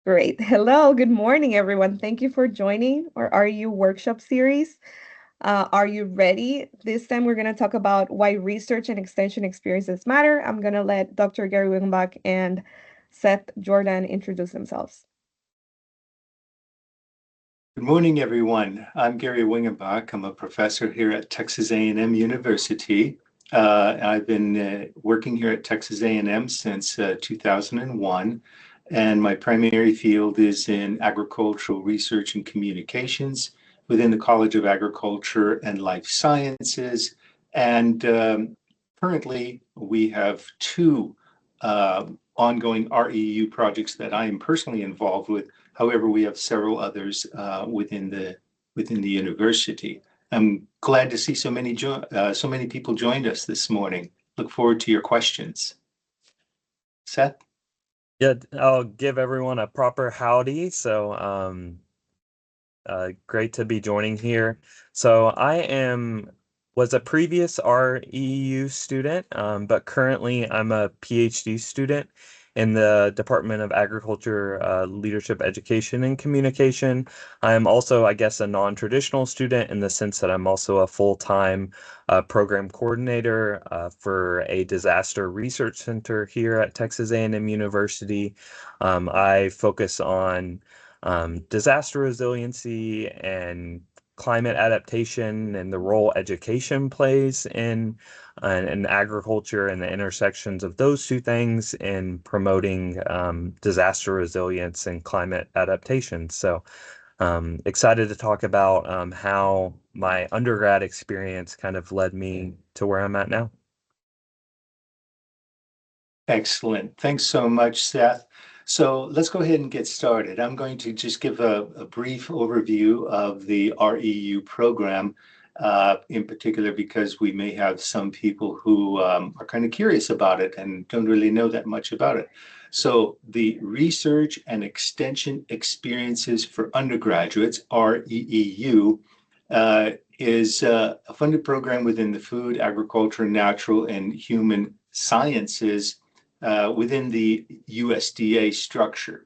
Great. Hello, good morning, everyone. Thank you for joining our REU workshop series. Are you ready? This time we're going to talk about why research and extension experiences matter. I'm going to let Dr. Gary Wingenbach and Seth Jordan introduce themselves. Good morning, everyone. I'm Gary Wingenbach. I'm a professor here at Texas A&M University. I've been working here at Texas A&M since 2001, and my primary field is in agricultural research and communications within the College of Agriculture and Life Sciences. And currently, we have two ongoing REU projects that I am personally involved with. However, we have several others within the university. I'm glad to see so many people joined us this morning. Look forward to your questions. Seth? Yeah, I'll give everyone a proper howdy. Great to be joining here. So was a previous REU student, but currently I'm a PhD student in the Department of Agriculture, Leadership, Education, and Communication. I'm also, I guess, a non-traditional student in the sense that I'm also a full-time program coordinator for a disaster research center here at Texas A&M University. I focus on disaster resiliency and climate adaptation and the role education plays in agriculture and the intersections of those two things in promoting disaster resilience and climate adaptation. So excited to talk about how my undergrad experience kind of led me to where I'm at now. Excellent. Thanks so much, Seth. So let's go ahead and get started. I'm going to just give a brief overview of the REU program, in particular because we may have some people who are kind of curious about it and don't really know that much about it. So the Research and Extension Experiences for Undergraduates, REEU, is a funded program within the Food, Agriculture, Natural, and Human Sciences within the USDA structure.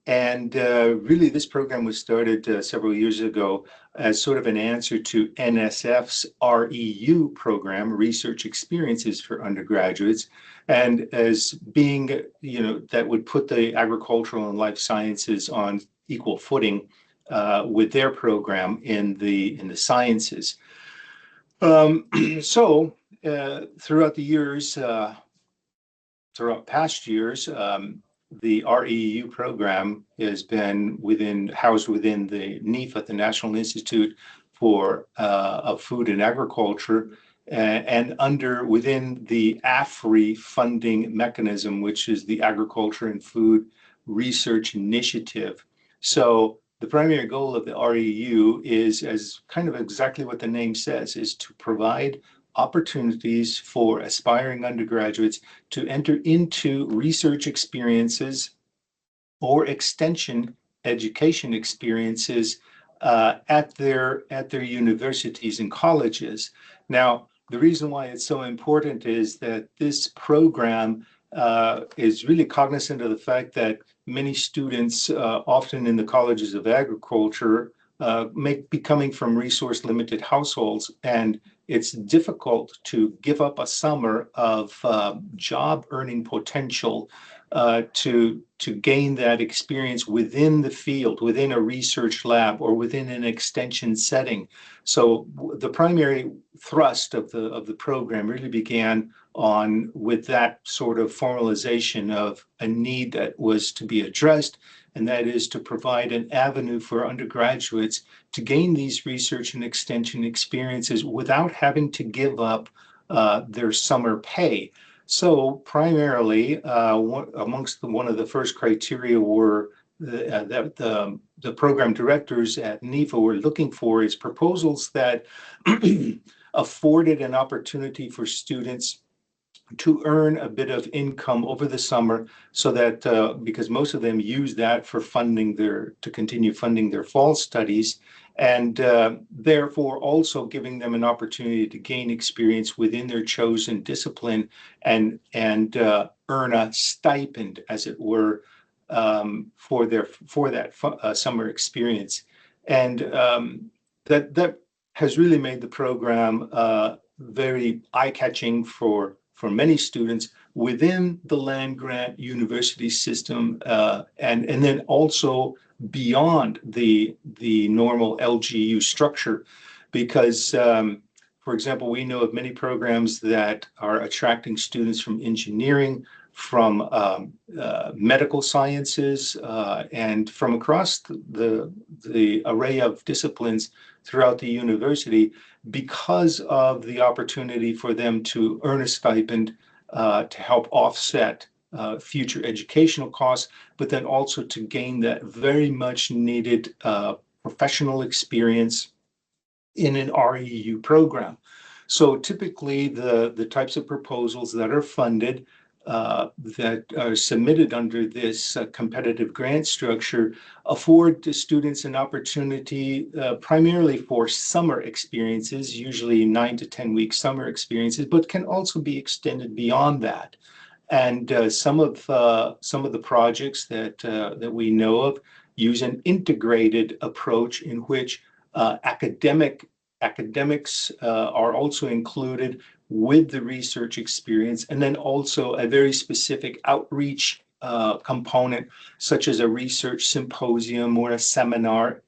And really, this program was started several years ago as sort of an answer to NSF's REU program, Research Experiences for Undergraduates, and as being, that would put the agricultural and life sciences on equal footing with their program in the sciences. So throughout the years, throughout past years, the REU program has been housed within the NIFA, the National Institute for of Food and Agriculture, and within the AFRI funding mechanism, which is the Agriculture and Food Research Initiative. So the primary goal of the REU is, as kind of exactly what the name says, is to provide opportunities for aspiring undergraduates to enter into research experiences or extension education experiences at their universities and colleges. Now, the reason why it's so important is that this program is really cognizant of the fact that many students, often in the colleges of agriculture, may be coming from resource limited households, and it's difficult to give up a summer of job earning potential to gain that experience within the field, within a research lab, or within an extension setting. So the primary thrust of the program really began with that sort of formalization of a need that was to be addressed, and that is to provide an avenue for undergraduates to gain these research and extension experiences without having to give up their summer pay. So primarily, one of the first criteria were that the program directors at NIFA were looking for is proposals that afforded an opportunity for students to earn a bit of income over the summer, so that because most of them use that for to continue funding their fall studies, and therefore also giving them an opportunity to gain experience within their chosen discipline and earn a stipend, as it were, for that summer experience, and that has really made the program very eye-catching for many students within the land grant university system, and then also beyond the normal LGU structure, because for example, we know of many programs that are attracting students from engineering, from medical sciences, and from across the array of disciplines throughout the university, because of the opportunity for them to earn a stipend to help offset future educational costs, but then also to gain that very much needed professional experience in an REU program. So typically the types of proposals that are funded that are submitted under this competitive grant structure afford the students an opportunity primarily for summer experiences, usually 9 to 10 week summer experiences, but can also be extended beyond that. And some of the projects that we know of use an integrated approach in which academics are also included with the research experience, and then also a very specific outreach component, such as a research symposium or a seminar,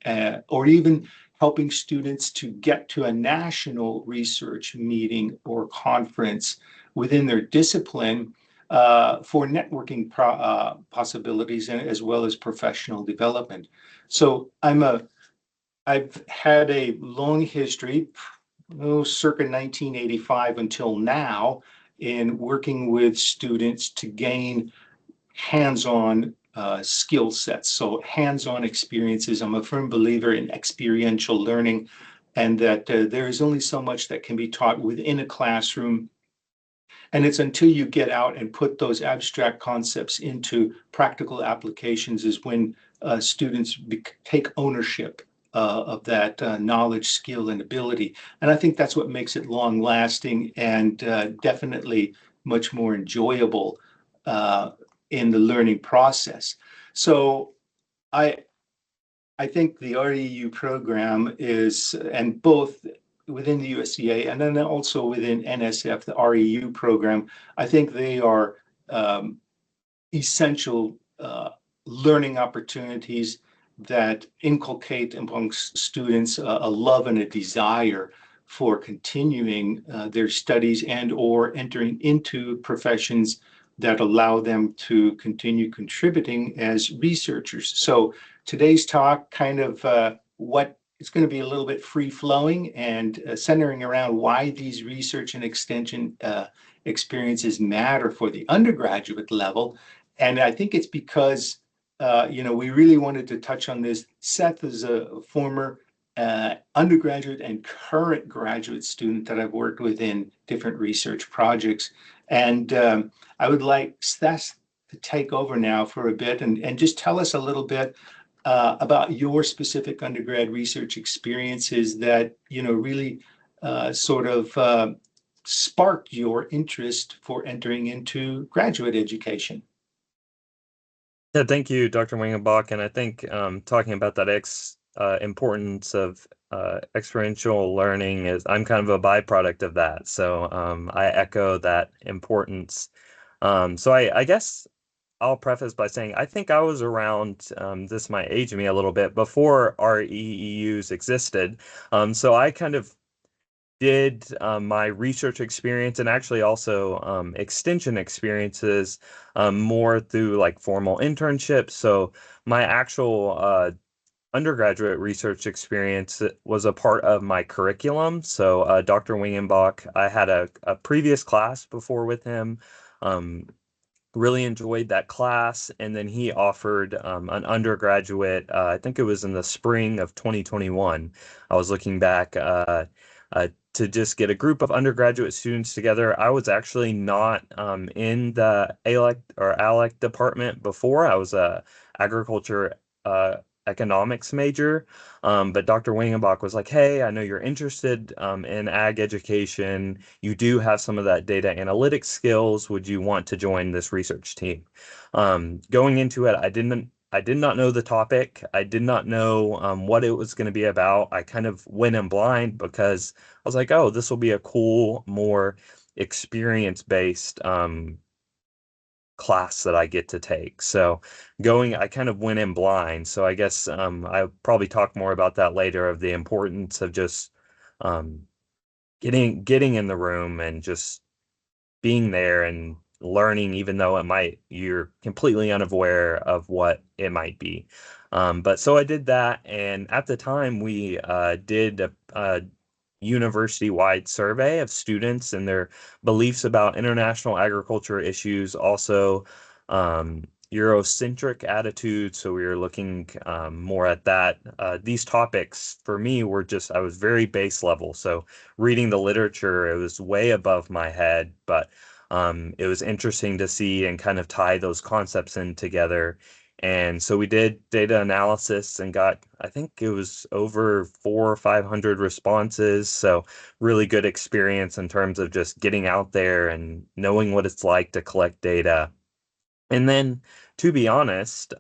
or even helping students to get to a national research meeting or conference within their discipline for networking possibilities, and as well as professional development. So I've had a long history, circa 1985 until now, in working with students to gain hands-on skill sets, so hands-on experiences. I'm a firm believer in experiential learning, and that there is only so much that can be taught within a classroom. And it's until you get out and put those abstract concepts into practical applications is when students take ownership of that knowledge, skill, and ability. And I think that's what makes it long lasting and definitely much more enjoyable in the learning process. So I I think the REU program is, and both within the USDA and then also within NSF, the REU program, I think they are essential learning opportunities that inculcate amongst students a love and a desire for continuing their studies and or entering into professions that allow them to continue contributing as researchers. So today's talk kind of what it's going to be a little bit free flowing and centering around why these research and extension experiences matter for the undergraduate level. And I think it's because, we really wanted to touch on this. Seth is a former undergraduate and current graduate student that I've worked with in different research projects. And I would like Seth to take over now for a bit and just tell us a little bit about your specific undergrad research experiences that, really sort of sparked your interest for entering into graduate education. Yeah, thank you, Dr. Wingenbach. And I think talking about that importance of experiential learning is I'm kind of a byproduct of that. So I echo that importance. So I guess I'll preface by saying I think I was around, this might age me a little bit, before REEUs existed. So I kind of did my research experience and actually also extension experiences more through like formal internships. So my actual undergraduate research experience was a part of my curriculum. So Dr. Wingenbach, I had a previous class before with him. Really enjoyed that class, and then he offered an undergraduate, I think it was in the spring of 2021. I was looking back to just get a group of undergraduate students together. I was actually not in the ALEC or ALEC department before. I was a agriculture economics major. But Dr. Wingenbach was like, hey, I know you're interested in ag education. You do have some of that data analytics skills. Would you want to join this research team? Going into it, I did not know the topic. I did not know what it was going to be about. I kind of went in blind because I was like, oh, this will be a cool, more experience-based class that I get to take. So I kind of went in blind. So I guess I'll probably talk more about that later of the importance of just um, getting in the room and just being there and learning, even though you're completely unaware of what it might be. But so I did that, and at the time we did a university-wide survey of students and their beliefs about international agriculture issues, also um, Eurocentric attitudes. So we were looking more at that. These topics for me were I was very base level. So reading the literature, it was way above my head, but it was interesting to see and kind of tie those concepts in together. And so we did data analysis and got, I think it was over 400 or 500 responses. So really good experience in terms of just getting out there and knowing what it's like to collect data. And then, to be honest,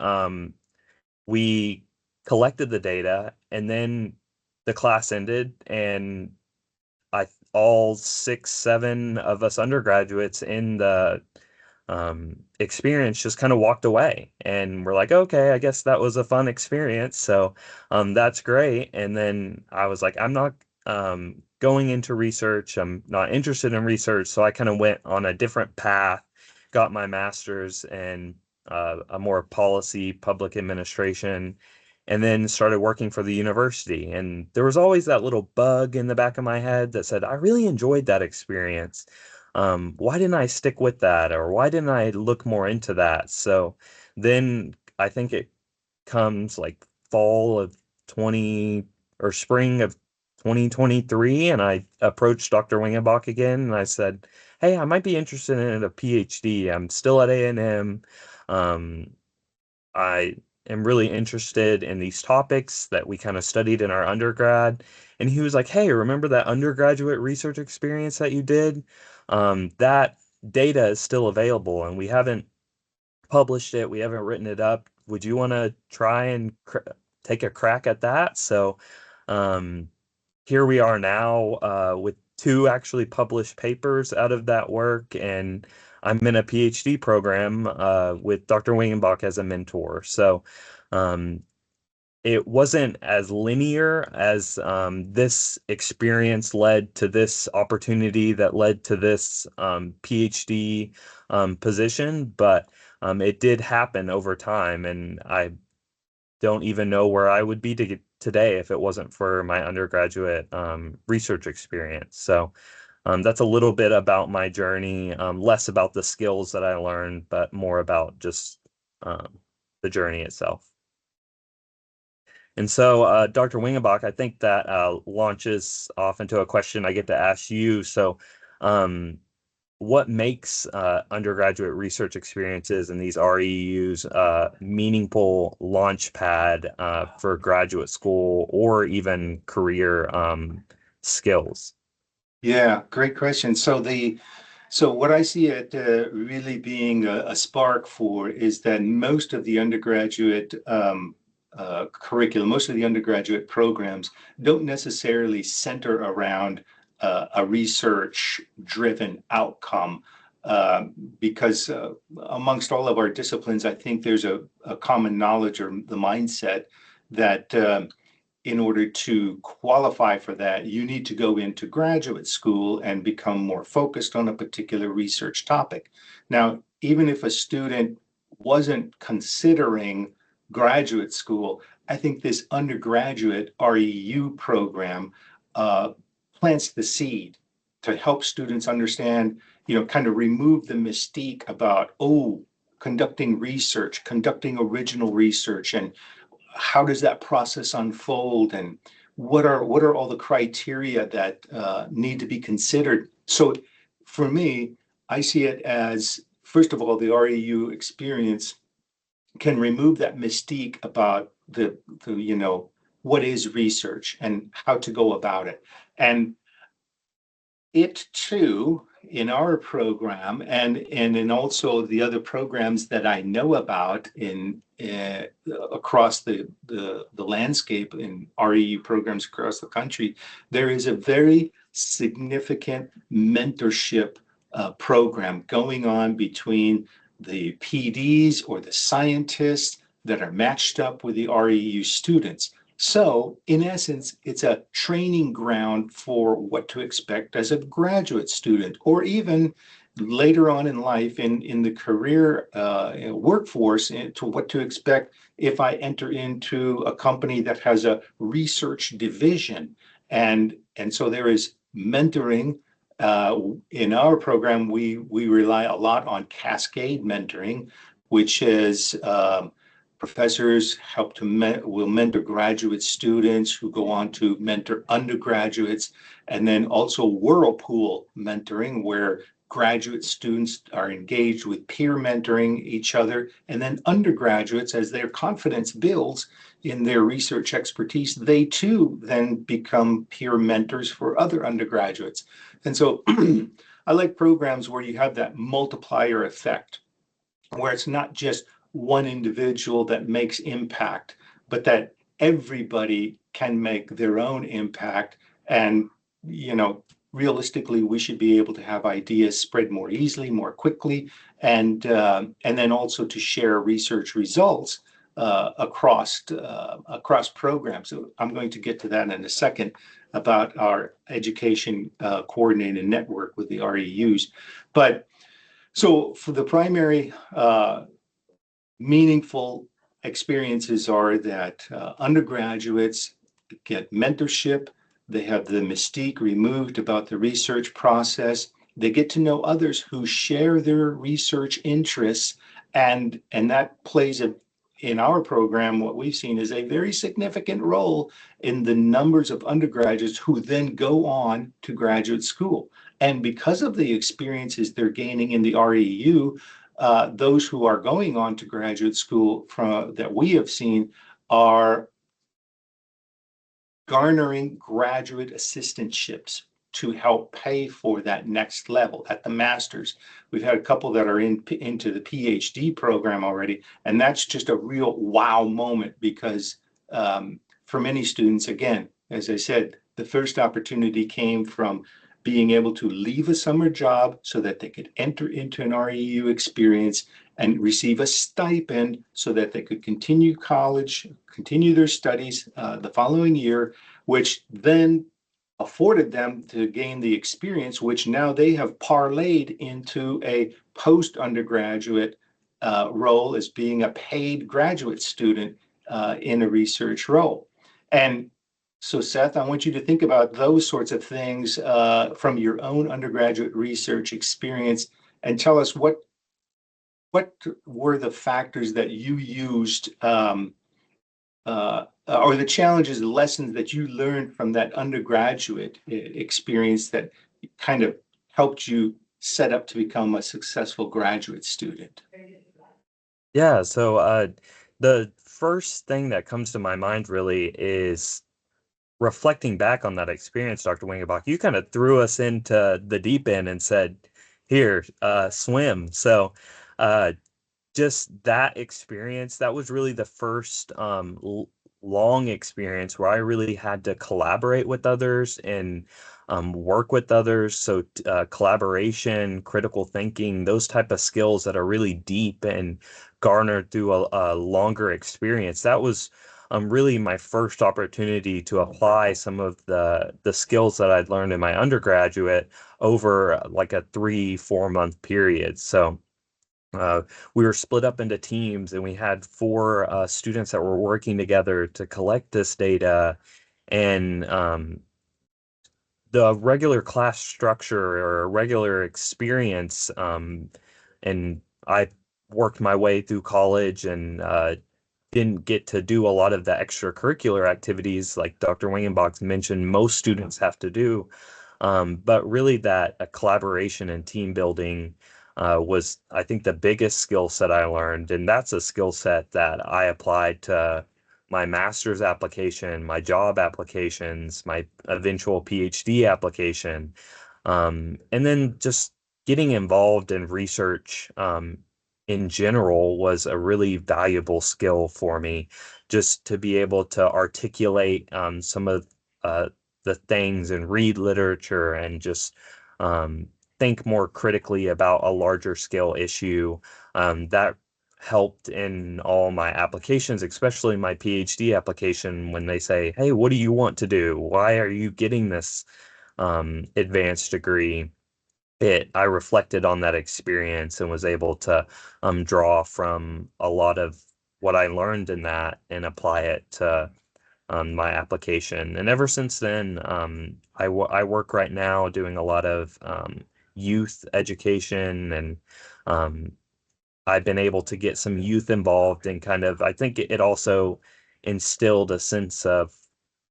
we collected the data and then the class ended, and all 6, 7 of us undergraduates in the experience just kind of walked away, and we're like, okay, I guess that was a fun experience. So that's great. And then I was like, I'm not going into research. I'm not interested in research. So I kind of went on a different path, got my master's in a more policy public administration, and then started working for the university. And there was always that little bug in the back of my head that said, I really enjoyed that experience. Why didn't I stick with that? Or why didn't I look more into that? So then I think it comes like fall of 20 or spring of 2023. And I approached Dr. Wingenbach again and I said, hey, I might be interested in a PhD. I'm still at A&M. Um, I am really interested in these topics that we kind of studied in our undergrad. And he was like, hey, remember that undergraduate research experience that you did? That data is still available and we haven't published it, we haven't written it up. Would you want to try and take a crack at that? So um, here we are now with two actually published papers out of that work, and I'm in a PhD program with Dr. Wingenbach as a mentor. So um, it wasn't as linear as this experience led to this opportunity that led to this PhD position, but it did happen over time, and I don't even know where I would be today if it wasn't for my undergraduate research experience. So that's a little bit about my journey, less about the skills that I learned, but more about just the journey itself. And so, Dr. Wingenbach, I think that launches off into a question I get to ask you. So, um, what makes undergraduate research experiences and these REUs meaningful launch pad for graduate school or even career skills? Yeah, great question. So what I see it really being a spark for is that most of the undergraduate curriculum, most of the undergraduate programs don't necessarily center around a research-driven outcome. Because amongst all of our disciplines, I think there's a common knowledge or the mindset that in order to qualify for that, you need to go into graduate school and become more focused on a particular research topic. Now, even if a student wasn't considering graduate school, I think this undergraduate REU program uh, plants the seed to help students understand, kind of remove the mystique about, oh, conducting research, conducting original research, and how does that process unfold, and what are all the criteria that need to be considered. So for me, I see it as, first of all, the REU experience can remove that mystique about the what is research and how to go about it. And it too, in our program and in also the other programs that I know about in across the landscape in REU programs across the country, there is a very significant mentorship program going on between the PDs or the scientists that are matched up with the REU students. So, in essence, it's a training ground for what to expect as a graduate student, or even later on in life in the career workforce, to what to expect if I enter into a company that has a research division. And so there is mentoring. In our program, we rely a lot on cascade mentoring, which is professors help will mentor graduate students who go on to mentor undergraduates, and then also whirlpool mentoring, where graduate students are engaged with peer mentoring each other, and then undergraduates, as their confidence builds in their research expertise, they too then become peer mentors for other undergraduates. And so I like programs where you have that multiplier effect, where it's not just one individual that makes impact, but that everybody can make their own impact. And, realistically, we should be able to have ideas spread more easily, more quickly, and then also to share research results across programs. So I'm going to get to that in a second about our education coordinated network with the REUs. But so for the primary meaningful experiences are that undergraduates get mentorship, they have the mystique removed about the research process, they get to know others who share their research interests, and that plays in our program, what we've seen is a very significant role in the numbers of undergraduates who then go on to graduate school. And because of the experiences they're gaining in the REU, those who are going on to graduate school that we have seen are garnering graduate assistantships to help pay for that next level at the master's. We've had a couple that are into the PhD program already, and that's just a real wow moment because for many students, again, as I said, the first opportunity came from being able to leave a summer job so that they could enter into an REU experience and receive a stipend so that they could continue college, continue their studies the following year, which then afforded them to gain the experience, which now they have parlayed into a post-undergraduate role as being a paid graduate student in a research role. And so, Seth, I want you to think about those sorts of things from your own undergraduate research experience, and tell us what were the factors that you used, or the challenges, the lessons that you learned from that undergraduate experience that kind of helped you set up to become a successful graduate student. Yeah, so the first thing that comes to my mind really is reflecting back on that experience, Dr. Wingenbach. You kind of threw us into the deep end and said, here, swim. So just that experience, that was really the first long experience where I really had to collaborate with others and work with others. So collaboration, critical thinking, those type of skills that are really deep and garnered through a longer experience. That was really my first opportunity to apply some of the skills that I'd learned in my undergraduate over like a 3-4 month period. So we were split up into teams, and we had 4 students that were working together to collect this data. And the regular class structure or a regular experience, and I worked my way through college and didn't get to do a lot of the extracurricular activities like Dr. Wingenbach mentioned most students have to do. But really that collaboration and team building was, I think, the biggest skill set I learned. And that's a skill set that I applied to my master's application, my job applications, my eventual PhD application, and then just getting involved in research in general was a really valuable skill for me, just to be able to articulate some of uh, the things and read literature and just um, think more critically about a larger scale issue. That helped in all my applications, especially my PhD application, when they say, "Hey, what do you want to do? Why are you getting this advanced degree?" I reflected on that experience and was able to draw from a lot of what I learned in that and apply it to my application. And ever since then, I work right now doing a lot of youth education, and um, I've been able to get some youth involved, and kind of, I think it also instilled a sense of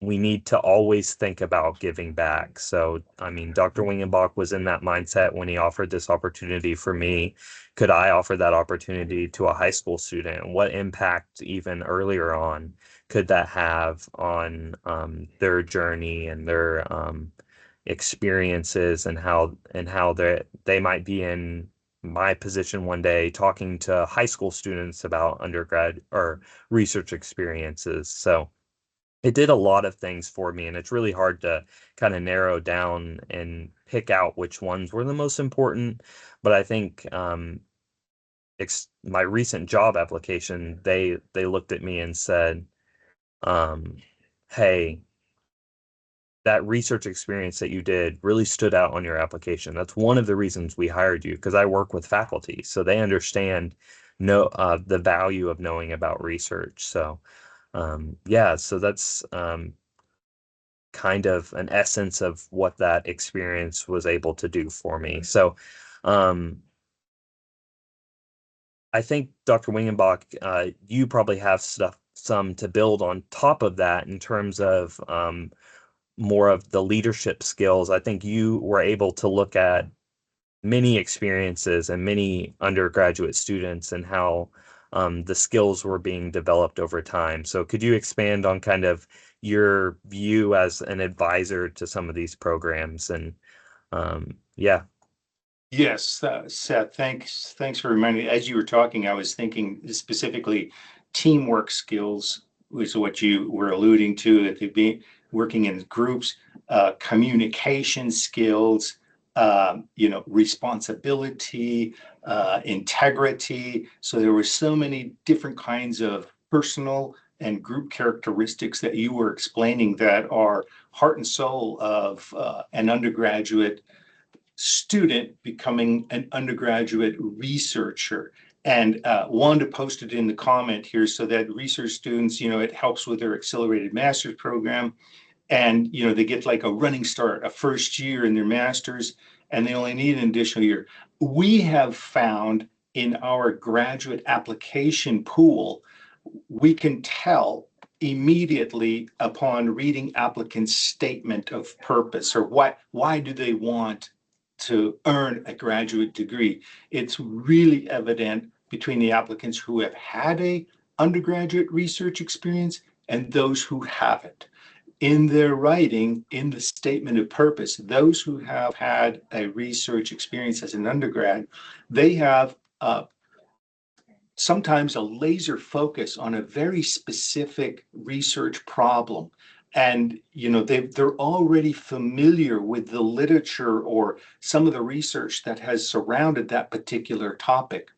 we need to always think about giving back. So, I mean, Dr. Wingenbach was in that mindset when he offered this opportunity for me. Could I offer that opportunity to a high school student? What impact, even earlier on, could that have on their journey and their experiences, and how they might be in my position one day talking to high school students about undergrad or research experiences. So it did a lot of things for me, and it's really hard to kind of narrow down and pick out which ones were the most important. But I think my recent job application, they looked at me and said, um, "Hey, that research experience that you did really stood out on your application. That's one of the reasons we hired you, because I work with faculty, so they understand the value of knowing about research." So yeah, so that's kind of an essence of what that experience was able to do for me. So um, I think, Dr. Wingenbach, you probably have some to build on top of that in terms of more of the leadership skills. I think you were able to look at many experiences and many undergraduate students, and how the skills were being developed over time. So could you expand on kind of your view as an advisor to some of these programs? And yeah. Yes, Seth, thanks for reminding me. As you were talking, I was thinking specifically teamwork skills was what you were alluding to, that they'd be working in groups, communication skills, responsibility, integrity. So there were so many different kinds of personal and group characteristics that you were explaining that are heart and soul of an undergraduate student becoming an undergraduate researcher. And Wanda posted in the comment here, so that research students, it helps with their accelerated master's program. And, they get like a running start, a first year in their master's, and they only need an additional year. We have found in our graduate application pool, we can tell immediately upon reading applicants' statement of purpose, or why do they want to earn a graduate degree. It's really evident between the applicants who have had a undergraduate research experience and those who haven't. In their writing, in the statement of purpose, those who have had a research experience as an undergrad, they have sometimes a laser focus on a very specific research problem. And they're already familiar with the literature or some of the research that has surrounded that particular topic,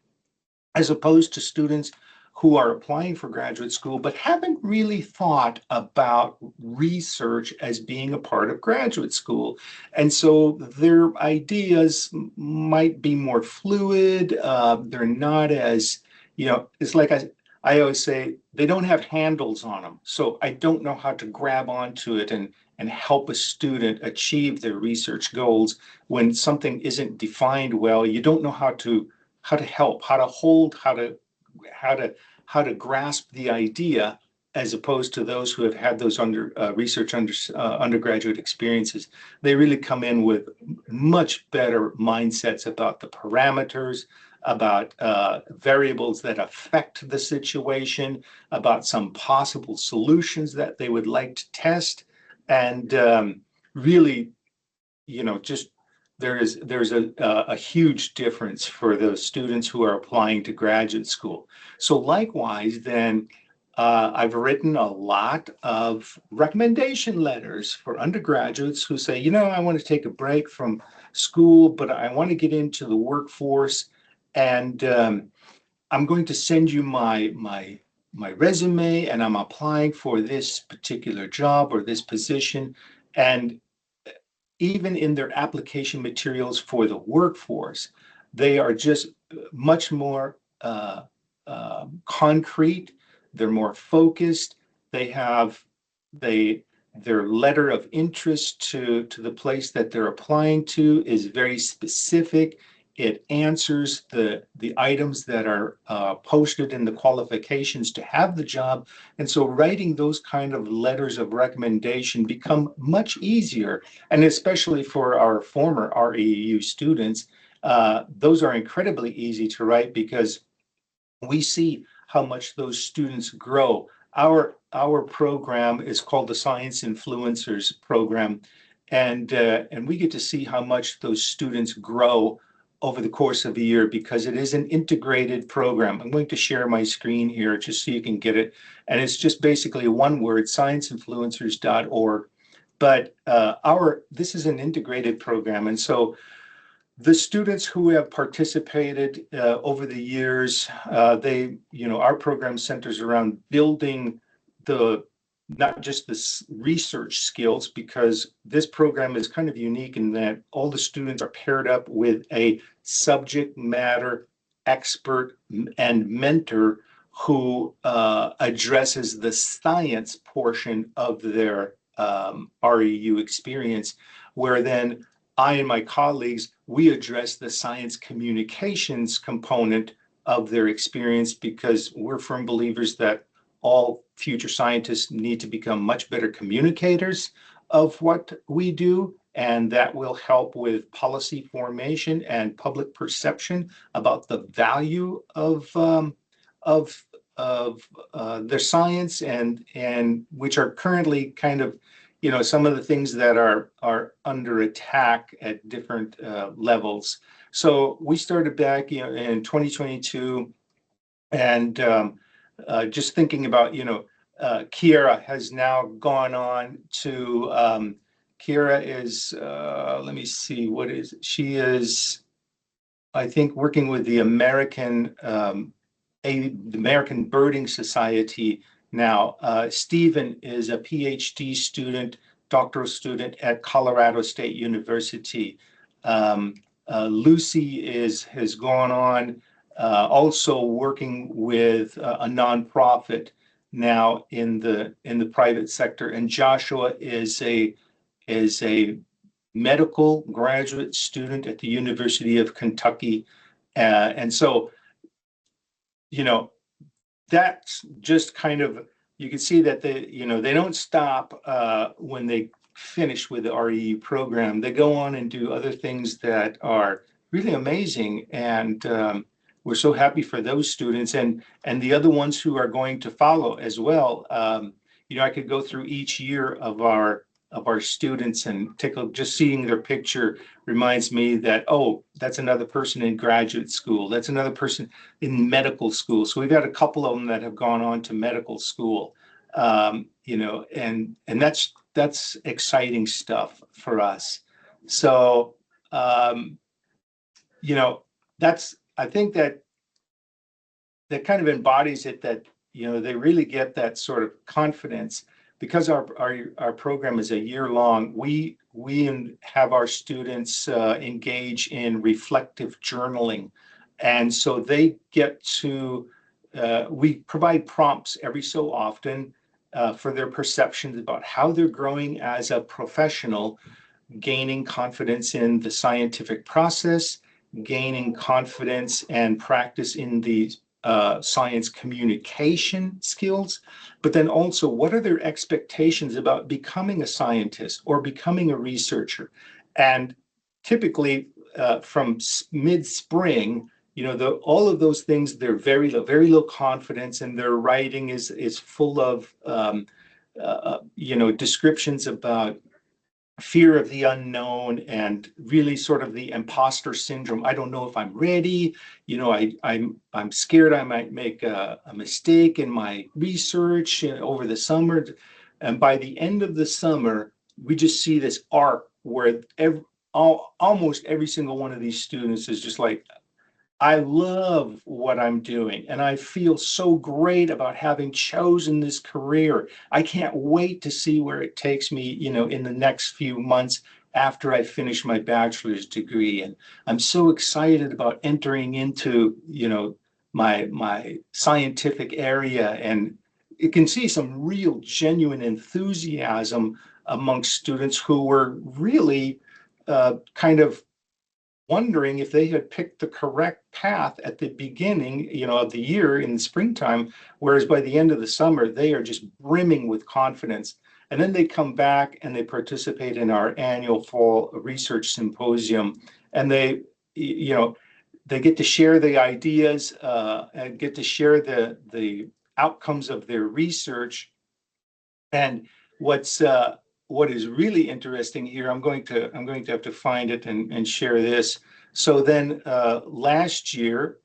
as opposed to students who are applying for graduate school but haven't really thought about research as being a part of graduate school. And so their ideas might be more fluid. They're not as, it's like I always say, they don't have handles on them. So I don't know how to grab onto it and help a student achieve their research goals when something isn't defined well. You don't know how to help, how to hold, how to how to grasp the idea, as opposed to those who have had those undergraduate experiences. They really come in with much better mindsets about the parameters, about variables that affect the situation, about some possible solutions that they would like to test, and really, just there's a huge difference for those students who are applying to graduate school. So likewise, then I've written a lot of recommendation letters for undergraduates who say, I want to take a break from school, but I want to get into the workforce, and I'm going to send you my resume, and I'm applying for this particular job or this position. And even in their application materials for the workforce, they are just much more concrete. They're more focused. They have their letter of interest to the place that they're applying to is very specific. It answers the items that are posted in the qualifications to have the job. And so writing those kind of letters of recommendation become much easier. And especially for our former REEU students, those are incredibly easy to write because we see how much those students grow. Our program is called the Science Influencers Program, and we get to see how much those students grow over the course of a year because it is an integrated program. I'm going to share my screen here just so you can get it, and it's just basically one word, scienceinfluencers.org. But this is an integrated program, and so the students who have participated over the years, our program centers around building not just the research skills, because this program is kind of unique in that all the students are paired up with a subject matter expert and mentor who addresses the science portion of their REU experience, where then I and my colleagues, we address the science communications component of their experience because we're firm believers that all future scientists need to become much better communicators of what we do, and that will help with policy formation and public perception about the value of their science, and which are currently kind of some of the things that are under attack at different levels. So we started back in 2022, and just thinking about Kiera has now gone on to Kiera is let me see, she is, I think, working with the American Birding Society now. Stephen is a PhD student, doctoral student at Colorado State University. Lucy has gone on also working with a nonprofit now in the private sector, and Joshua is a medical graduate student at the University of Kentucky, and so that's just kind of, you can see that they don't stop when they finish with the REU program. They go on and do other things that are really amazing, and we're so happy for those students and the other ones who are going to follow as well. I could go through each year of our students and just seeing their picture reminds me that, oh, that's another person in graduate school. That's another person in medical school. So we've got a couple of them that have gone on to medical school, and that's exciting stuff for us. So, I think that kind of embodies it, that they really get that sort of confidence because our program is a year long. We have our students engage in reflective journaling, and so they get to we provide prompts every so often for their perceptions about how they're growing as a professional, gaining confidence in the scientific process, gaining confidence and practice in the science communication skills, but then also what are their expectations about becoming a scientist or becoming a researcher. And typically from mid-spring, all of those things, they're very low confidence, and their writing is full of descriptions about fear of the unknown and really sort of the imposter syndrome. I don't know if I'm ready. I'm scared I might make a mistake in my research over the summer. And by the end of the summer, we just see this arc where almost every single one of these students is just like, I love what I'm doing, and I feel so great about having chosen this career. I can't wait to see where it takes me, in the next few months after I finish my bachelor's degree. And I'm so excited about entering into, my scientific area. And you can see some real genuine enthusiasm amongst students who were really kind of wondering if they had picked the correct path at the beginning, of the year in the springtime, whereas by the end of the summer, they are just brimming with confidence. And then they come back and they participate in our annual fall research symposium, and they get to share the ideas and get to share the outcomes of their research. And what is really interesting here, I'm going to have to find it and share this. So then last year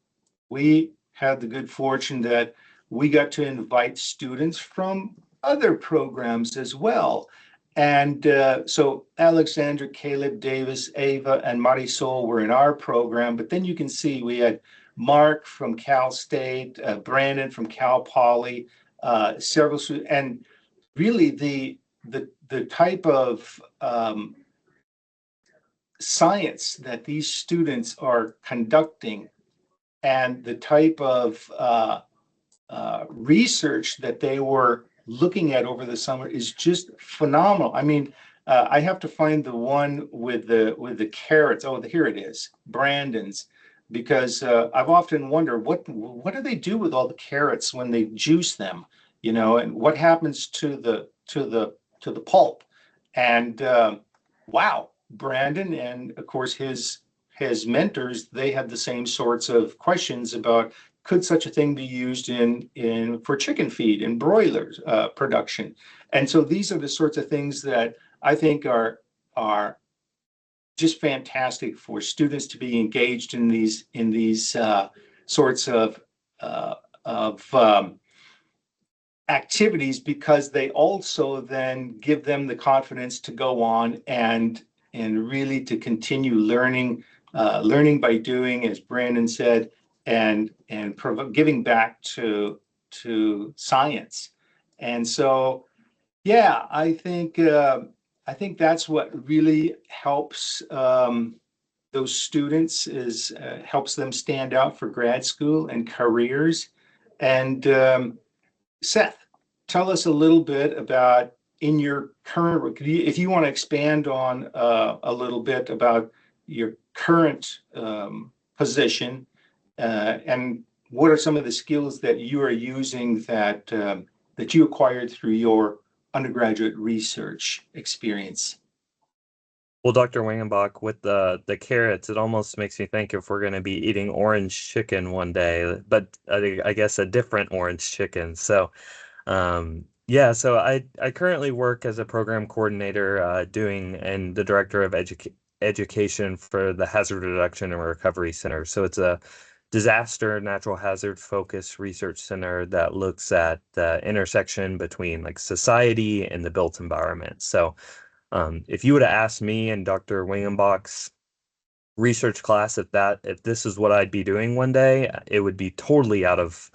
we had the good fortune that we got to invite students from other programs as well. And so Alexandra, Caleb, Davis, Ava, and Marisol were in our program. But then you can see we had Mark from Cal State, Brandon from Cal Poly, several students, and really the type of science that these students are conducting and the type of research that they were looking at over the summer is just phenomenal. I mean, I have to find the one with the carrots. Oh, here it is, Brandon's, because I've often wondered what do they do with all the carrots when they juice them, and what happens to the pulp. And wow, Brandon and of course his mentors, they had the same sorts of questions about could such a thing be used in for chicken feed and broilers production. And so these are the sorts of things that I think are just fantastic for students to be engaged in these sorts uh, of activities, because they also then give them the confidence to go on and really to continue learning by doing, as Brandon said, and giving back to science. And so, yeah, I think that's what really helps those students is helps them stand out for grad school and careers. And Seth, tell us a little bit about in your current, if you want to expand on a little bit about your current position and what are some of the skills that you are using that you acquired through your undergraduate research experience? Well, Dr. Wingenbach, with the carrots, it almost makes me think if we're going to be eating orange chicken one day, but I guess a different orange chicken. So, yeah, so I currently work as a program coordinator, doing and the director of education for the Hazard Reduction and Recovery Center. So it's a disaster natural hazard focused research center that looks at the intersection between like society and the built environment. So if you would have asked me in Dr. Wingenbach's research class if this is what I'd be doing one day, it would be totally out of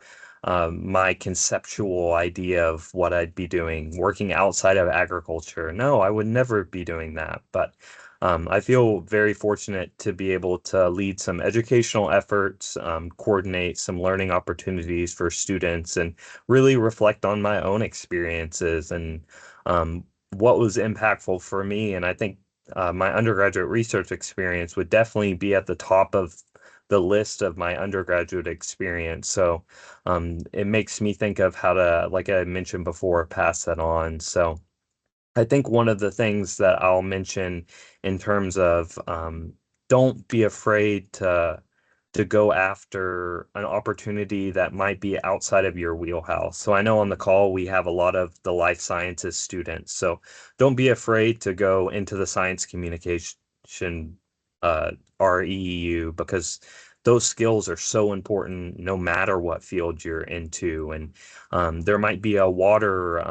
my conceptual idea of what I'd be doing, working outside of agriculture. No, I would never be doing that. But I feel very fortunate to be able to lead some educational efforts, coordinate some learning opportunities for students, and really reflect on my own experiences and what was impactful for me. And I think my undergraduate research experience would definitely be at the top of the list of my undergraduate experience. So it makes me think of how to, like I mentioned before, pass that on. So I think one of the things that I'll mention in terms of don't be afraid to to go after an opportunity that might be outside of your wheelhouse. So I know on the call we have a lot of the life sciences students. So don't be afraid to go into the science communication REEU, because those skills are so important no matter what field you're into. And there might be a water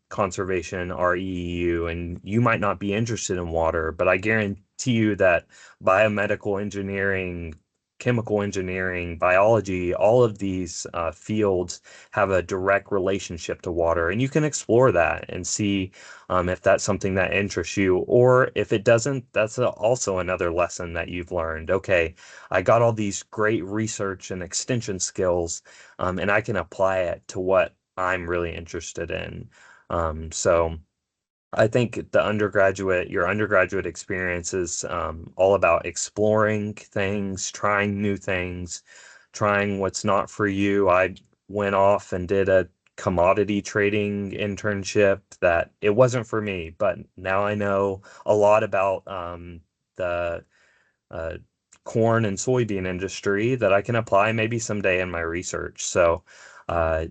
conservation REEU, and you might not be interested in water, but I guarantee you that biomedical engineering, chemical engineering, biology, all of these fields have a direct relationship to water. And you can explore that and see if that's something that interests you. Or if it doesn't, that's also another lesson that you've learned. Okay, I got all these great research and extension skills, and I can apply it to what I'm really interested in. So I think your undergraduate experience is all about exploring things, trying new things, trying what's not for you. I went off and did a commodity trading internship that it wasn't for me, but now I know a lot about the uh, corn and soybean industry that I can apply maybe someday in my research. So uh,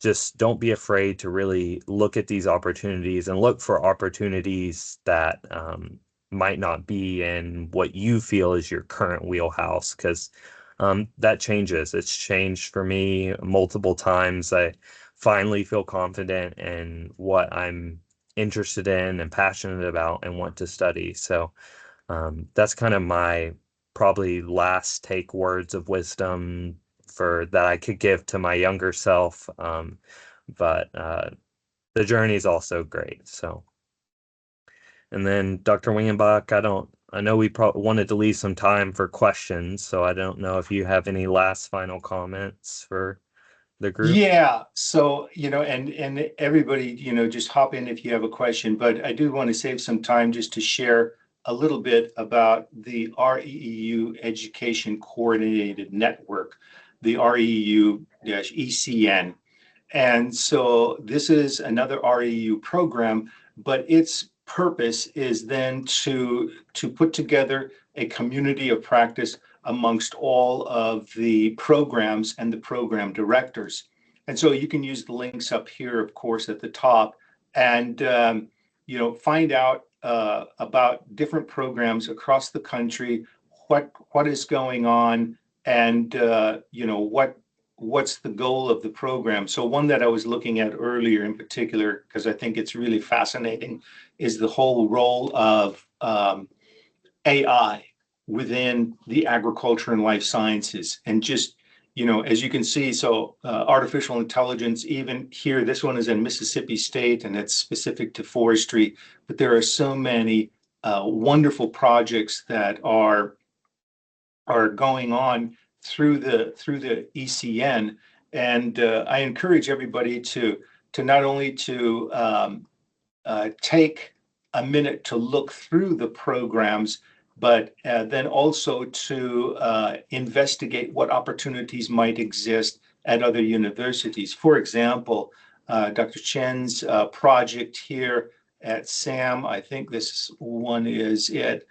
just don't be afraid to really look at these opportunities and look for opportunities that might not be in what you feel is your current wheelhouse, because that changes. It's changed for me multiple times. I finally feel confident in what I'm interested in and passionate about and want to study. So that's kind of my probably last take words of wisdom for that I could give to my younger self. But the journey is also great. So, and then Dr. Wingenbach, I know we probably wanted to leave some time for questions, so I don't know if you have any last final comments for the group. Yeah, so, and everybody, just hop in if you have a question, but I do want to save some time just to share a little bit about the REEU Education Coordinated Network, the REEU-ECN. And so this is another REU program, but its purpose is then to put together a community of practice amongst all of the programs and the program directors. And so you can use the links up here, of course, at the top, and find out about different programs across the country, what is going on, and what's the goal of the program. So one that I was looking at earlier in particular, because I think it's really fascinating, is the whole role of AI within the agriculture and life sciences. And just, as you can see, so artificial intelligence, even here, this one is in Mississippi State and it's specific to forestry, but there are so many wonderful projects that are going on through the ECN, and I encourage everybody to not only to take a minute to look through the programs, but then also to investigate what opportunities might exist at other universities. For example, Dr. Chen's project here at SAM, I think this one is it,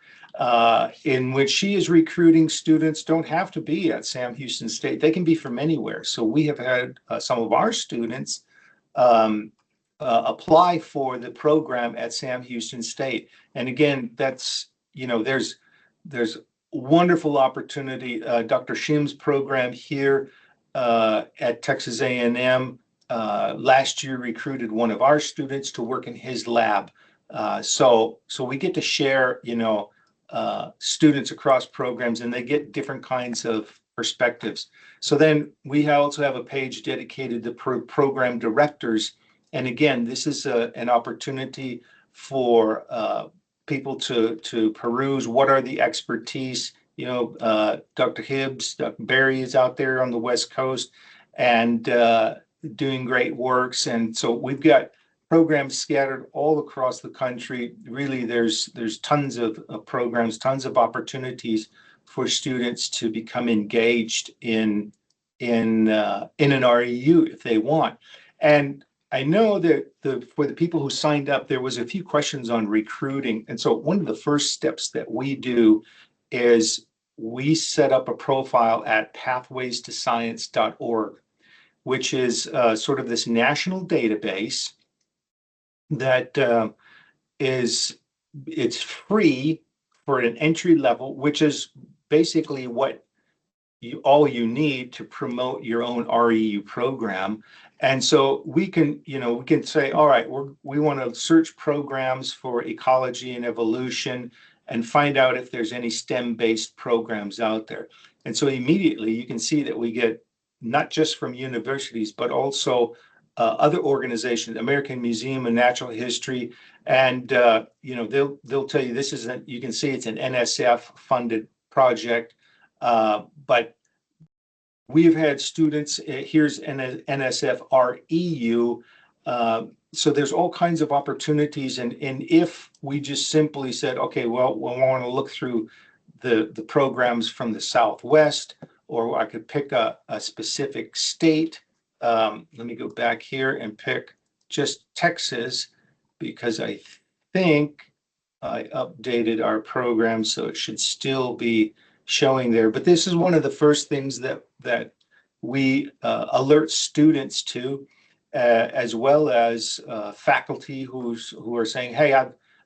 in which she is recruiting students, don't have to be at Sam Houston State. They can be from anywhere. So we have had some of our students um, apply for the program at Sam Houston State. And again, that's, there's wonderful opportunity. Dr. Shim's program here at Texas A&M last year recruited one of our students to work in his lab. So we get to share, students across programs, and they get different kinds of perspectives. So then we also have a page dedicated to program directors. And again, this is an opportunity for people to peruse what are the expertise. Dr. Hibbs, Dr. Barry is out there on the West Coast and doing great works. And so we've got programs scattered all across the country. Really, there's tons of programs, tons of opportunities for students to become engaged in an REU if they want. And I know that for the people who signed up, there was a few questions on recruiting. And so one of the first steps that we do is we set up a profile at pathwaystoscience.org, which is sort of this national database that is it's free for an entry level, which is basically what all you need to promote your own REU program. And so we can say, all right, we want to search programs for ecology and evolution and find out if there's any STEM-based programs out there. And so immediately you can see that we get not just from universities, but also other organizations, American Museum of Natural History, and they'll tell you this isn't. You can see it's an NSF funded project, but we've had students. Here's an NSF REU. So there's all kinds of opportunities, and if we just simply said, okay, well, we want to look through the programs from the Southwest, or I could pick a specific state. Let me go back here and pick just Texas, because I think I updated our program, so it should still be showing there. But this is one of the first things that we alert students to, as well as faculty who are saying, "Hey,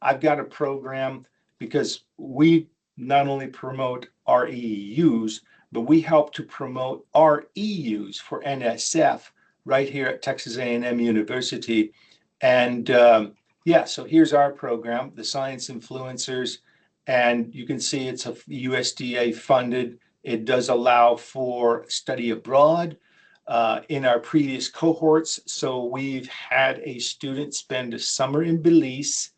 I've got a program," because we not only promote REUs, but we help to promote REUs for NSF right here at Texas A&M University. And yeah, so here's our program, the Science Influencers, and you can see it's a USDA funded. It does allow for study abroad in our previous cohorts. So we've had a student spend a summer in Belize.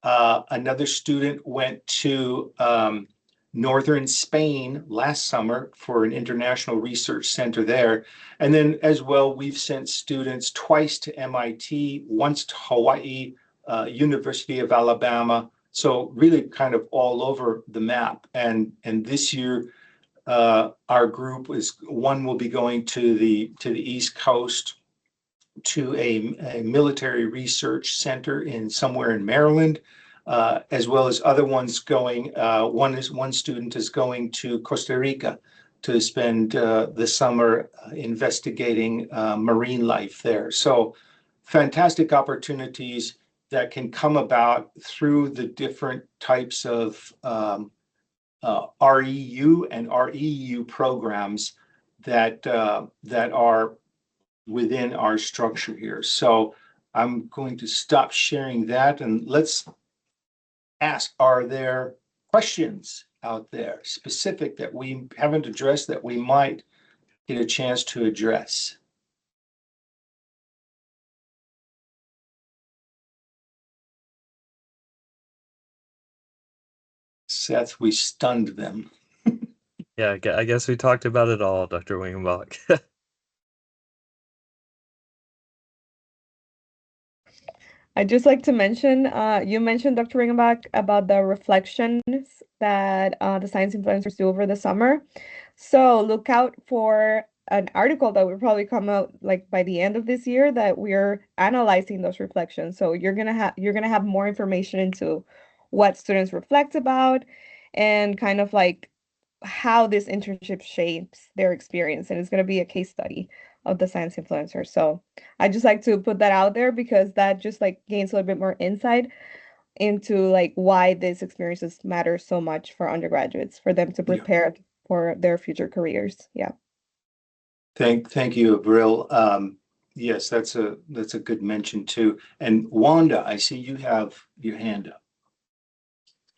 Another student went to northern Spain last summer for an international research center there. And then as well, we've sent students twice to MIT, once to Hawaii, University of Alabama. So really kind of all over the map. And this year, our group will be going to the East Coast, to a military research center somewhere in Maryland, as well as other ones going. One student is going to Costa Rica to spend the summer investigating marine life there. So fantastic opportunities that can come about through the different types of REU and REU programs that are within our structure here. So I'm going to stop sharing that, and let's ask, are there questions out there specific that we haven't addressed that we might get a chance to address? Seth, we stunned them. Yeah, I guess we talked about it all, Dr. Wingenbach. I'd just like to mention, you mentioned, Dr. Ringenbach, about the reflections that the science influencers do over the summer. So look out for an article that will probably come out like by the end of this year that we're analyzing those reflections. So you're gonna have more information into what students reflect about and kind of like how this internship shapes their experience. And it's gonna be a case study of the science influencer. So I just like to put that out there because that just like gains a little bit more insight into like why these experiences matter so much for undergraduates, for them to Yeah. prepare for their future careers. Yeah. Thank you, Avril. Yes, that's a good mention too. And Wanda, I see you have your hand up.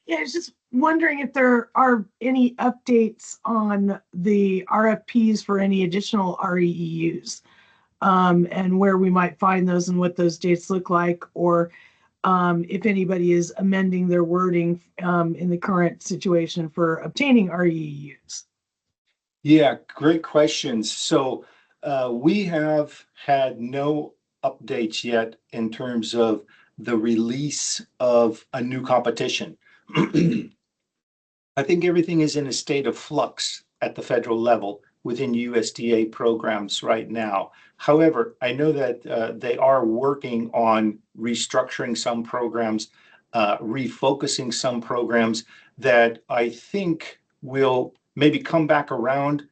Yeah, I was just wondering if there are any updates on the RFPs for any additional REEUs, and where we might find those and what those dates look like, or if anybody is amending their wording in the current situation for obtaining REEUs. Yeah, great questions. So we have had no updates yet in terms of the release of a new competition. I think everything is in a state of flux at the federal level within USDA programs right now. However, I know that they are working on restructuring some programs, refocusing some programs that I think will maybe come back around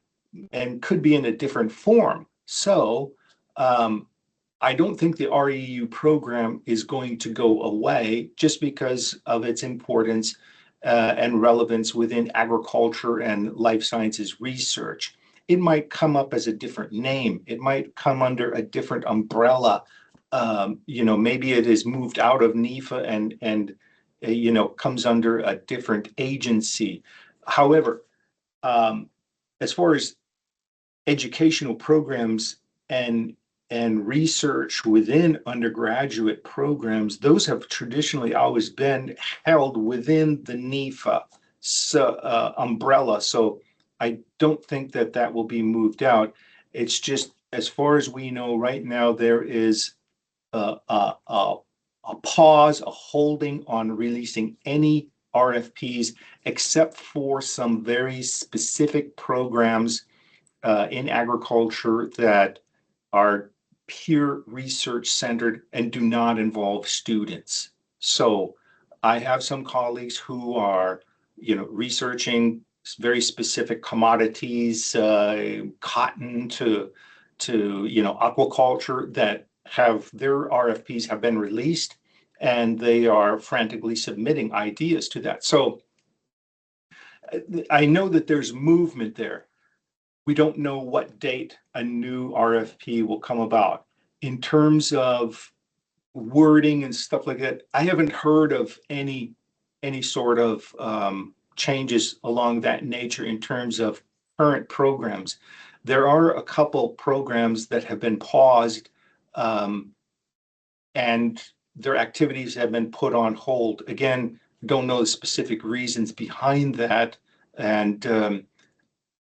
and could be in a different form. So I don't think the REU program is going to go away just because of its importance and relevance within agriculture and life sciences research. It might come up as a different name. It might come under a different umbrella. Maybe it is moved out of NEFA and comes under a different agency. However, as far as educational programs and research within undergraduate programs, those have traditionally always been held within the NEFA umbrella. So I don't think that will be moved out. It's just, as far as we know right now, there is a pause, a holding on releasing any RFPs except for some very specific programs in agriculture that are pure research centered and do not involve students. So I have some colleagues who are, researching very specific commodities, cotton to aquaculture, that have their RFPs have been released, and they are frantically submitting ideas to that. So I know that there's movement there. We don't know what date a new RFP will come about. In terms of wording and stuff like that, I haven't heard of any sort of changes along that nature in terms of current programs. There are a couple programs that have been paused, and their activities have been put on hold. Again, don't know the specific reasons behind that, and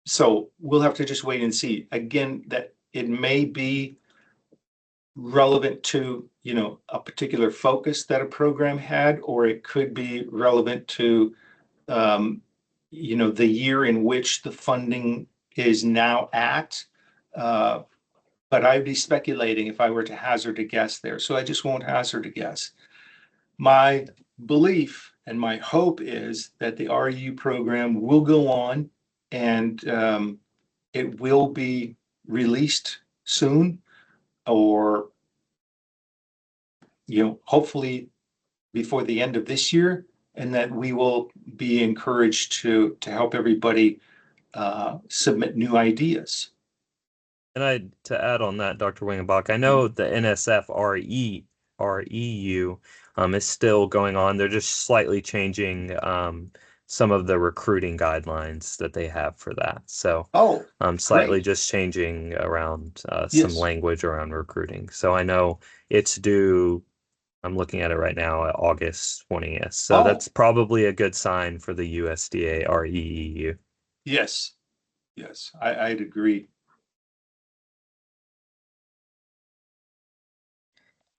so we'll have to just wait and see. Again, that it may be relevant to, a particular focus that a program had, or it could be relevant to, the year in which the funding is now at. But I'd be speculating if I were to hazard a guess there. So I just won't hazard a guess. My belief and my hope is that the REU program will go on, and it will be released soon, or hopefully before the end of this year, and that we will be encouraged to help everybody submit new ideas. And to add on that, Dr. Wingenbach, I know the NSF REU is still going on. They're just slightly changing some of the recruiting guidelines that they have for that. So slightly great. just changing around Yes. some language around recruiting. So I know it's due, I'm looking at it right now, at August 20th. So that's probably a good sign for the USDA REEU. Yes, I'd agree.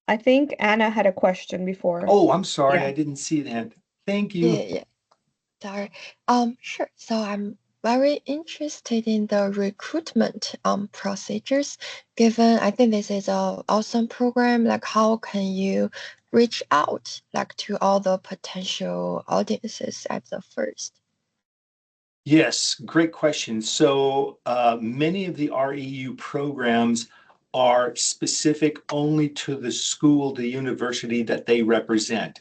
I think Anna had a question before. Oh, I'm sorry, Yeah. I didn't see that. Thank you. Yeah. Sorry. Sure. So I'm very interested in the recruitment procedures. Given I think this is an awesome program, like how can you reach out to all the potential audiences at the first? Yes, great question. So many of the REU programs are specific only to the school, the university that they represent.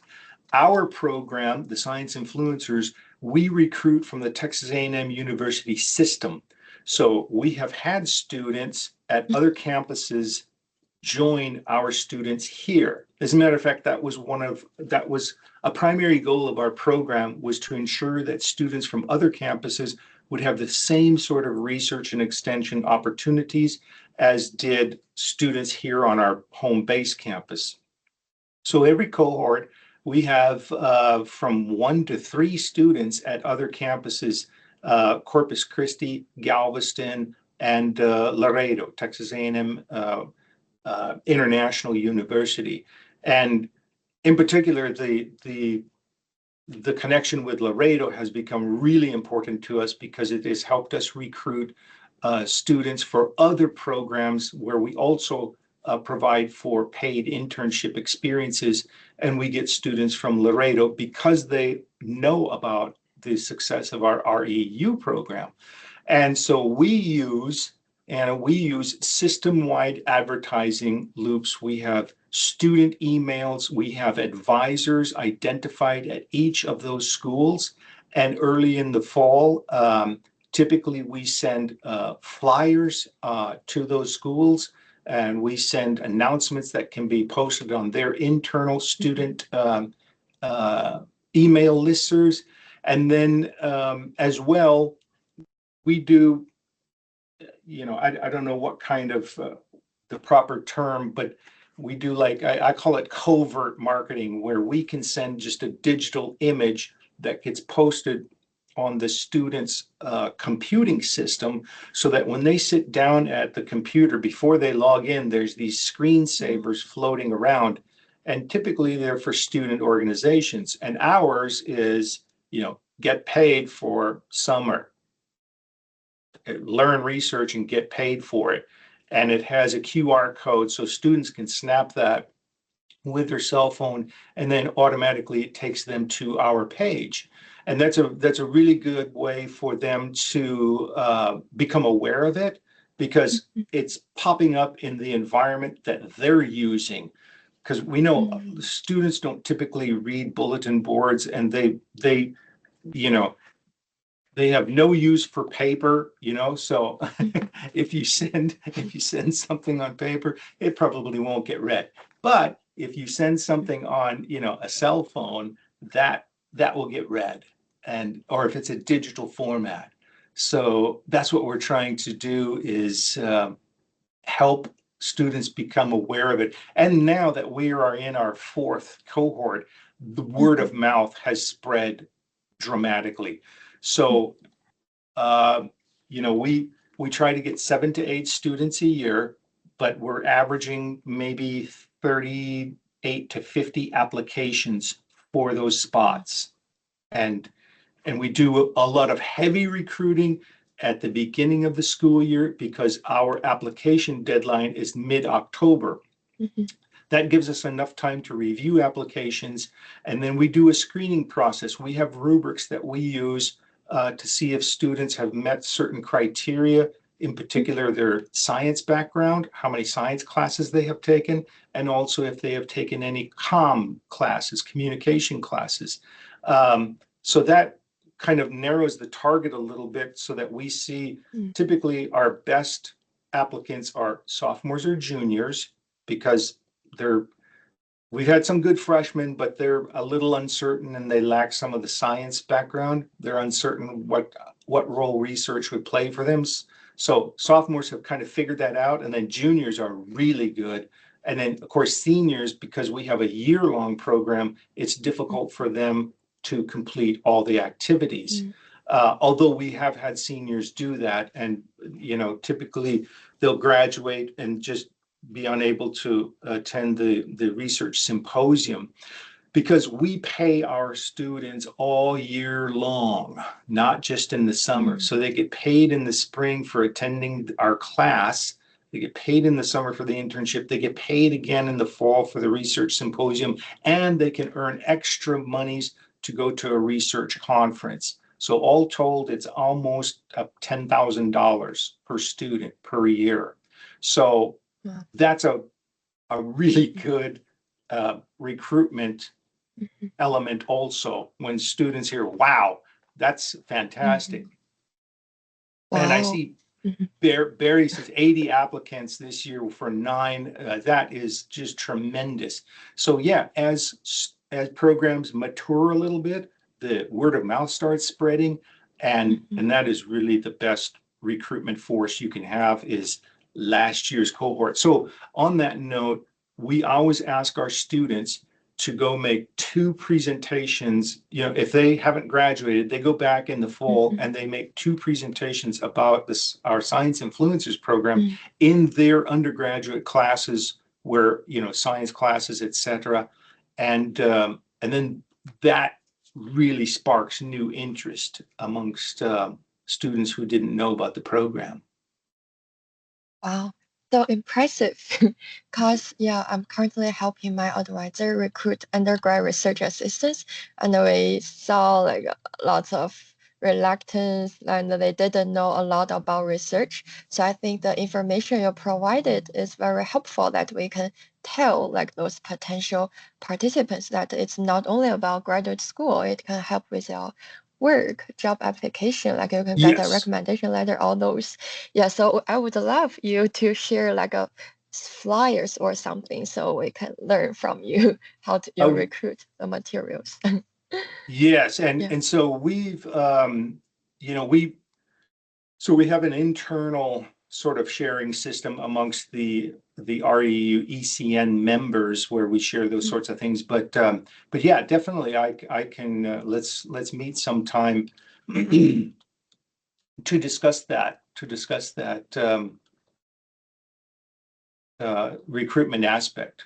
Our program, the Science Influencers, we recruit from the Texas A&M University system. So we have had students at other campuses join our students here. As a matter of fact, that was a primary goal of our program, was to ensure that students from other campuses would have the same sort of research and extension opportunities as did students here on our home base campus. So every cohort, we have from 1 to 3 students at other campuses, Corpus Christi, Galveston, and Laredo, Texas A&M International University. And in particular, the connection with Laredo has become really important to us because it has helped us recruit students for other programs where we also provide for paid internship experiences, and we get students from Laredo because they know about the success of our REU program. And so we use system-wide advertising loops. We have student emails. We have advisors identified at each of those schools. And early in the fall, typically we send flyers to those schools, and we send announcements that can be posted on their internal student email listservs. And then as well, we do, I don't know what kind of the proper term, but we do, like, I call it covert marketing, where we can send just a digital image that gets posted on the student's computing system, so that when they sit down at the computer, before they log in, there's these screensavers floating around. And typically they're for student organizations. And ours is, get paid for summer, learn, research, and get paid for it. And it has a QR code, so students can snap that with their cell phone, and then automatically it takes them to our page. And that's a really good way for them to become aware of it, because it's popping up in the environment that they're using. Because we know students don't typically read bulletin boards, and they have no use for paper, so if you send something on paper, it probably won't get read. But if you send something on, a cell phone, that will get read, or if it's a digital format. So that's what we're trying to do, is help students become aware of it. And now that we are in our fourth cohort, the word of mouth has spread dramatically. So, we try to get 7 to 8 students a year, but we're averaging maybe 38 to 50 applications for those spots. And we do a lot of heavy recruiting at the beginning of the school year, because our application deadline is mid-October. That gives us enough time to review applications, and then we do a screening process. We have rubrics that we use to see if students have met certain criteria, in particular their science background, how many science classes they have taken, and also if they have taken any communication classes. So that kind of narrows the target a little bit, so that we see typically our best applicants are sophomores or juniors, because we've had some good freshmen, but they're a little uncertain and they lack some of the science background. They're uncertain what role research would play for them. So sophomores have kind of figured that out, and then juniors are really good. And then, of course, seniors, because we have a year-long program, it's difficult for them to complete all the activities. Although we have had seniors do that, and typically they'll graduate and just be unable to attend the research symposium, because we pay our students all year long, not just in the summer. So they get paid in the spring for attending our class. They get paid in the summer for the internship. They get paid again in the fall for the research symposium, and they can earn extra monies to go to a research conference. So all told, it's almost $10,000 per student per year. So that's a really good recruitment element also, when students hear, wow, that's fantastic. And I see Barry says 80 applicants this year for 9. That is just tremendous. So yeah, as programs mature a little bit, the word of mouth starts spreading, and that is really the best recruitment force you can have, is last year's cohort. So on that note, we always ask our students to go make 2 presentations. If they haven't graduated, they go back in the fall and they make 2 presentations about our Science Influencers program in their undergraduate classes, where, science classes, etc. And then that really sparks new interest amongst students who didn't know about the program. Wow. so impressive because yeah, I'm currently helping my advisor recruit undergrad research assistants, and we saw like lots of reluctance and they didn't know a lot about research. So I think the information you provided is very helpful that we can tell like those potential participants that it's not only about graduate school, it can help with your work, job application, like you can get a Yes. recommendation letter, all those. Yeah, so I would love you to share like a flyers or something so we can learn from you how to you recruit the materials. Yes, Yeah. and so we've we have an internal sort of sharing system amongst the REU ECN members where we share those sorts of things. But yeah, definitely I can let's meet sometime to discuss that recruitment aspect.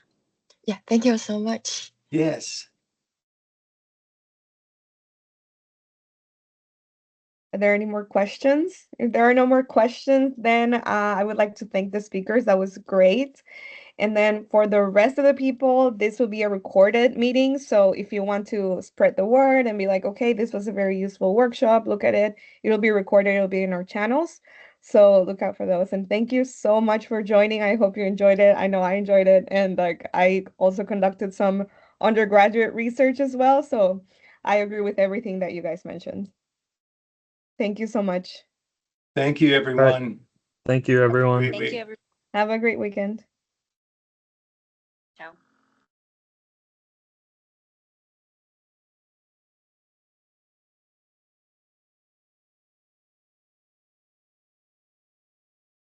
Yeah, thank you so much. Yes. Are there any more questions? If there are no more questions, then I would like to thank the speakers. That was great. And then for the rest of the people, this will be a recorded meeting. So if you want to spread the word and be like, okay, this was a very useful workshop, look at it. It'll be recorded. It'll be in our channels. So look out for those. And thank you so much for joining. I hope you enjoyed it. I know I enjoyed it. And like I also conducted some undergraduate research as well. So I agree with everything that you guys mentioned. Thank you so much. Thank you, everyone. Thank you, everyone. Thank you, everyone. Have a great weekend.